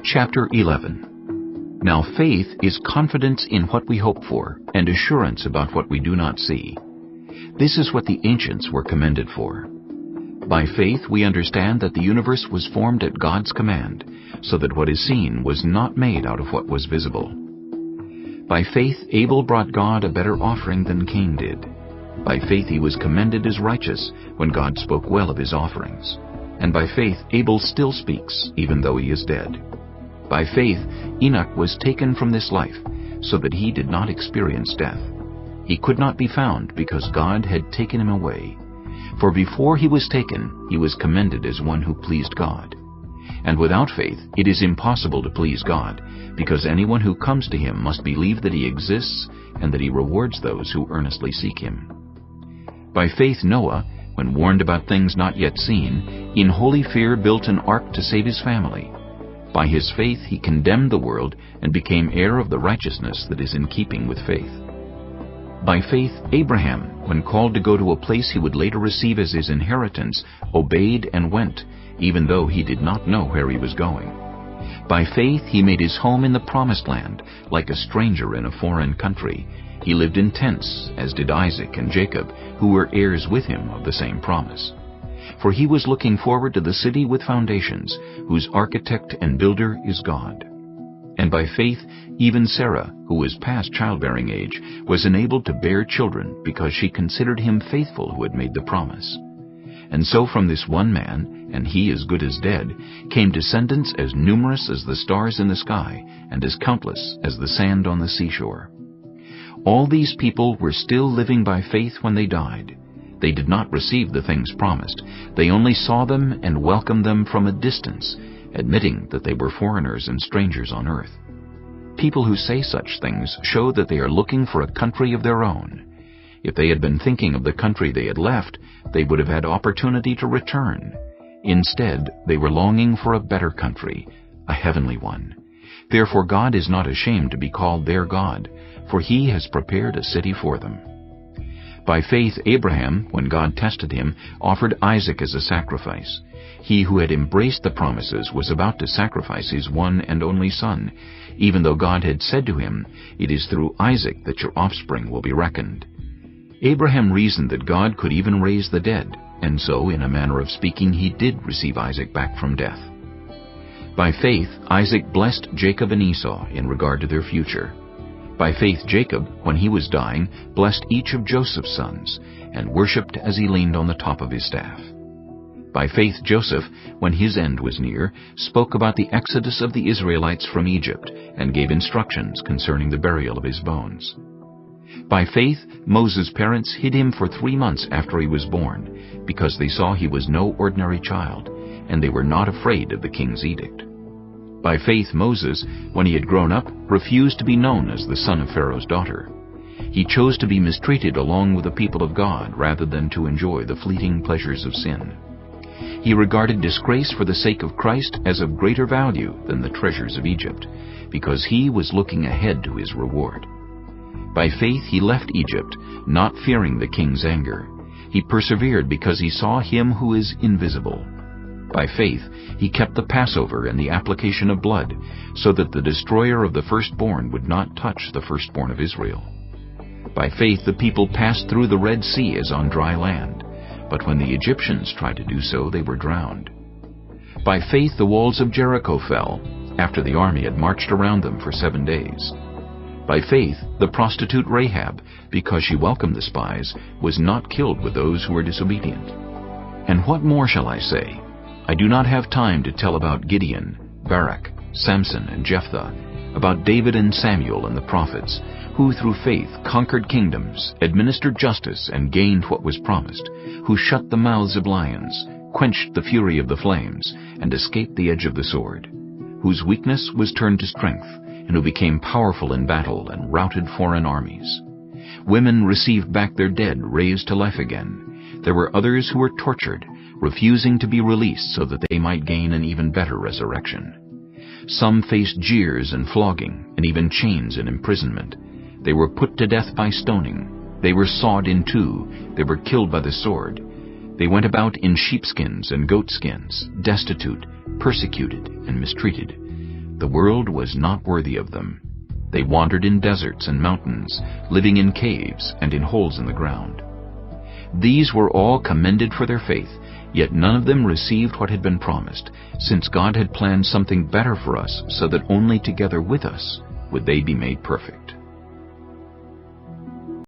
Chapter 11. Now faith is confidence in what we hope for, and assurance about what we do not see. This is what the ancients were commended for. By faith we understand that the universe was formed at God's command, so that what is seen was not made out of what was visible. By faith Abel brought God a better offering than Cain did. By faith he was commended as righteous when God spoke well of his offerings. And by faith Abel still speaks, even though he is dead. By faith Enoch was taken from this life, so that he did not experience death. He could not be found because God had taken him away. For before he was taken, he was commended as one who pleased God. And without faith it is impossible to please God, because anyone who comes to him must believe that he exists and that he rewards those who earnestly seek him. By faith Noah, when warned about things not yet seen, in holy fear built an ark to save his family. By his faith he condemned the world and became heir of the righteousness that is in keeping with faith. By faith Abraham, when called to go to a place he would later receive as his inheritance, obeyed and went, even though he did not know where he was going. By faith he made his home in the promised land, like a stranger in a foreign country. He lived in tents, as did Isaac and Jacob, who were heirs with him of the same promise. For he was looking forward to the city with foundations, whose architect and builder is God. And by faith even Sarah, who was past childbearing age, was enabled to bear children, because she considered him faithful who had made the promise. And so from this one man, and he as good as dead, came descendants as numerous as the stars in the sky, and as countless as the sand on the seashore. All these people were still living by faith when they died. They did not receive the things promised. They only saw them and welcomed them from a distance, admitting that they were foreigners and strangers on earth. People who say such things show that they are looking for a country of their own. If they had been thinking of the country they had left, they would have had opportunity to return. Instead, they were longing for a better country, a heavenly one. Therefore God is not ashamed to be called their God, for he has prepared a city for them. By faith Abraham, when God tested him, offered Isaac as a sacrifice. He who had embraced the promises was about to sacrifice his one and only son, even though God had said to him, "It is through Isaac that your offspring will be reckoned." Abraham reasoned that God could even raise the dead, and so, in a manner of speaking, he did receive Isaac back from death. By faith Isaac blessed Jacob and Esau in regard to their future. By faith Jacob, when he was dying, blessed each of Joseph's sons, and worshipped as he leaned on the top of his staff. By faith Joseph, when his end was near, spoke about the exodus of the Israelites from Egypt, and gave instructions concerning the burial of his bones. By faith Moses' parents hid him for 3 months after he was born, because they saw he was no ordinary child, and they were not afraid of the king's edict. By faith Moses, when he had grown up, refused to be known as the son of Pharaoh's daughter. He chose to be mistreated along with the people of God rather than to enjoy the fleeting pleasures of sin. He regarded disgrace for the sake of Christ as of greater value than the treasures of Egypt, because he was looking ahead to his reward. By faith he left Egypt, not fearing the king's anger. He persevered because he saw him who is invisible. By faith he kept the Passover and the application of blood, so that the destroyer of the firstborn would not touch the firstborn of Israel. By faith the people passed through the Red Sea as on dry land, but when the Egyptians tried to do so, they were drowned. By faith the walls of Jericho fell, after the army had marched around them for 7 days. By faith the prostitute Rahab, because she welcomed the spies, was not killed with those who were disobedient. And what more shall I say? I do not have time to tell about Gideon, Barak, Samson, and Jephthah, about David and Samuel and the prophets, who through faith conquered kingdoms, administered justice, and gained what was promised, who shut the mouths of lions, quenched the fury of the flames, and escaped the edge of the sword, whose weakness was turned to strength, and who became powerful in battle and routed foreign armies. Women received back their dead, raised to life again. There were others who were tortured, refusing to be released so that they might gain an even better resurrection. Some faced jeers and flogging, and even chains and imprisonment. They were put to death by stoning. They were sawed in two. They were killed by the sword. They went about in sheepskins and goatskins, destitute, persecuted, and mistreated. The world was not worthy of them. They wandered in deserts and mountains, living in caves and in holes in the ground. These were all commended for their faith, yet none of them received what had been promised, since God had planned something better for us, so that only together with us would they be made perfect.